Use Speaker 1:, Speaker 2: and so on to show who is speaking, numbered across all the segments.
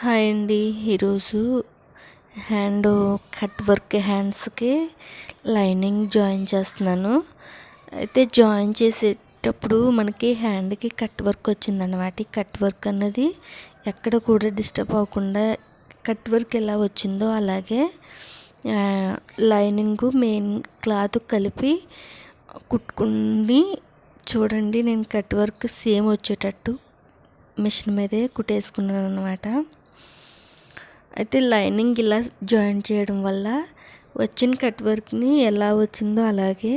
Speaker 1: Hi అండి. ఈరోజు hand cut work హ్యాండ్స్కి లైనింగ్ జాయిన్ చేస్తున్నాను. అయితే జాయిన్ చేసేటప్పుడు మనకి హ్యాండ్కి కట్ వర్క్ వచ్చిందన్నమాట. ఈ కట్ వర్క్ అన్నది ఎక్కడ కూడా డిస్టర్బ్ అవ్వకుండా కట్ వర్క్ ఎలా వచ్చిందో అలాగే లైనింగ్ మెయిన్ క్లాత్ కలిపి కుట్టుకుని చూడండి. నేను కట్ వర్క్ సేమ్ వచ్చేటట్టు మిషన్ మీదే కుట్టేసుకున్నాను అన్నమాట. అయితే లైనింగ్ ఇలా జాయిన్ చేయడం వల్ల వచ్చిన కట్ వర్క్ని ఎలా వచ్చిందో అలాగే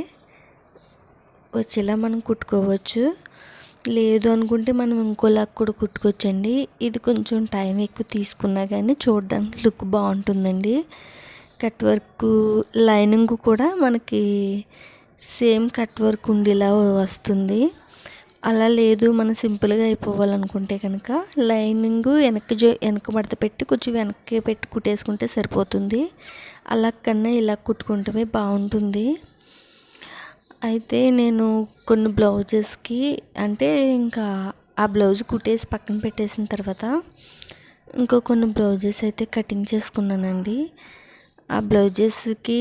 Speaker 1: వచ్చేలా మనం కుట్టుకోవచ్చు. లేదు అనుకుంటే మనం ఇంకోలాగా కూడా కుట్టుకోవచ్చండి. ఇది కొంచెం టైం ఎక్కువ తీసుకున్నా కానీ చూడడానికి లుక్ బాగుంటుందండి. కట్ వర్క్ లైనింగ్ కూడా మనకి సేమ్ కట్ వర్క్ ఉండేలా వస్తుంది. అలా లేదు మనం సింపుల్గా అయిపోవాలనుకుంటే కనుక లైనింగ్ వెనక్కి మడత పెట్టి కొంచెం వెనక్కి పెట్టి కుట్టేసుకుంటే సరిపోతుంది. అలా కన్నా ఇలా కుట్టుకుంటే బాగుంటుంది. అయితే నేను కొన్ని బ్లౌజెస్కి అంటే ఇంకా ఆ బ్లౌజ్ కుట్టేసి పక్కన పెట్టేసిన తర్వాత కొన్ని బ్లౌజెస్ అయితే కటింగ్ చేసుకున్నానండి. ఆ బ్లౌజెస్కి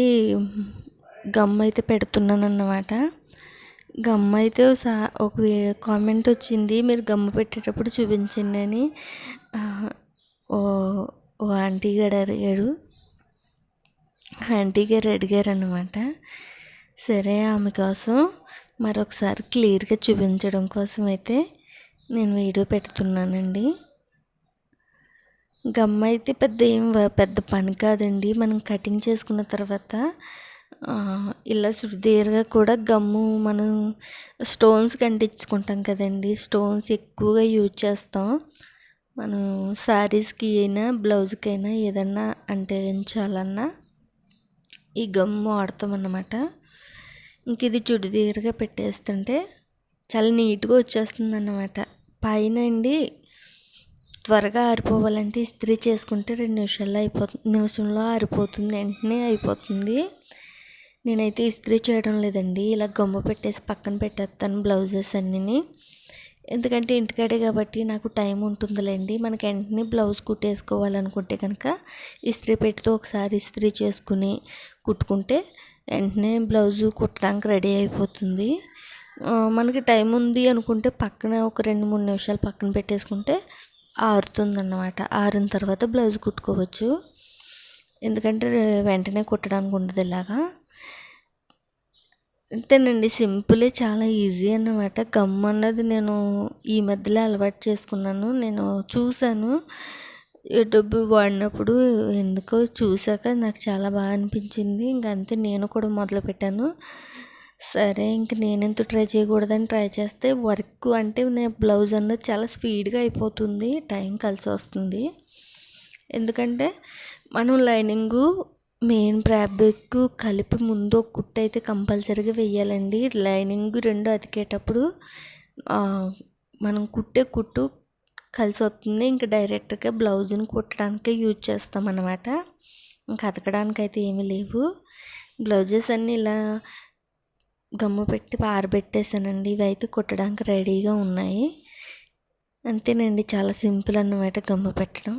Speaker 1: గమ్ అయితే పెడుతున్నాను అన్నమాట. గమ్ అయితే ఒక కామెంట్ వచ్చింది, మీరు గమ్ము పెట్టేటప్పుడు చూపించండి అని. ఓ ఆంటీ గారు అడిగారు. ఆంటీ గారు అడిగారు అన్నమాట. సరే, ఆమె కోసం మరొకసారి క్లియర్గా చూపించడం కోసం అయితే నేను వీడియో పెడుతున్నానండి. గమ్ అయితే పెద్ద పని కాదండి. మనం కటింగ్ చేసుకున్న తర్వాత ఇలా సుడిదేరుగా కూడా గమ్ము మనం స్టోన్స్ కంటించుకుంటాం కదండి. స్టోన్స్ ఎక్కువగా యూజ్ చేస్తాం మనం శారీస్కి అయినా బ్లౌజ్కి అయినా ఏదన్నా అంటించాలన్నా ఈ గమ్ము వాడతాం అన్నమాట. ఇంక ఇది చుడిదేరుగా పెట్టేస్తుంటే చాలా నీట్గా వచ్చేస్తుంది అన్నమాట. పైన అండి త్వరగా ఆరిపోవాలంటే ఇస్త్రీ చేసుకుంటే 2 నిమిషంలో ఆరిపోతుంది, వెంటనే అయిపోతుంది. నేనైతే ఇస్త్రీ చేయడం లేదండి, ఇలా గమ్ము పెట్టేసి పక్కన పెట్టేస్తాను బ్లౌజెస్ అన్నీ. ఎందుకంటే ఇంటికాడే కాబట్టి నాకు టైం ఉంటుందిలేండి. మనకి వెంటనే బ్లౌజ్ కుట్టేసుకోవాలనుకుంటే కనుక ఇస్త్రీ పెట్టుతో ఒకసారి ఇస్త్రీ చేసుకుని కుట్టుకుంటే వెంటనే బ్లౌజు కుట్టడానికి రెడీ అయిపోతుంది. మనకి టైం ఉంది అనుకుంటే పక్కన ఒక 2-3 నిమిషాలు పక్కన పెట్టేసుకుంటే ఆరుతుందన్నమాట. ఆరిన తర్వాత బ్లౌజ్ కుట్టుకోవచ్చు. ఎందుకంటే వెంటనే కుట్టడానికి ఉండదు. ఇలాగా అంతేనండి, సింపులే, చాలా ఈజీ అన్నమాట. గమ్ అన్నది నేను ఈ మధ్యలో అలవాటు చేసుకున్నాను. నేను చూశాను యూట్యూబ్ వాడినప్పుడు, ఎందుకో చూశాక నాకు చాలా బాగా అనిపించింది. అంతే నేను కూడా మొదలుపెట్టాను. సరే, ఇంక నేనెందుకు ట్రై చేయకూడదని ట్రై చేస్తే వర్క్ అంటే నేను బ్లౌజ్ అన్నది చాలా స్పీడ్గా అయిపోతుంది, టైం కలిసి వస్తుంది. ఎందుకంటే మనం లైనింగు మెయిన్ ఫ్యాబ్రిక్ కలిపి ముందు ఒక కుట్టు అయితే కంపల్సరీగా వేయాలండి. లైనింగ్ 2 అతికేటప్పుడు మనం కుట్టే కుట్టు కలిసి వస్తుంది. ఇంకా డైరెక్ట్గా బ్లౌజ్ని కుట్టడానికి యూజ్ చేస్తాం అన్నమాట. ఇంకా అతకడానికి అయితే ఏమీ లేవు. బ్లౌజెస్ అన్నీ ఇలా గమ్ము పెట్టి ఆరబెట్టేసానండి. ఇవి అయితే కుట్టడానికి రెడీగా ఉన్నాయి. అంతేనండి, చాలా సింపుల్ అన్నమాట గమ్ము పెట్టడం.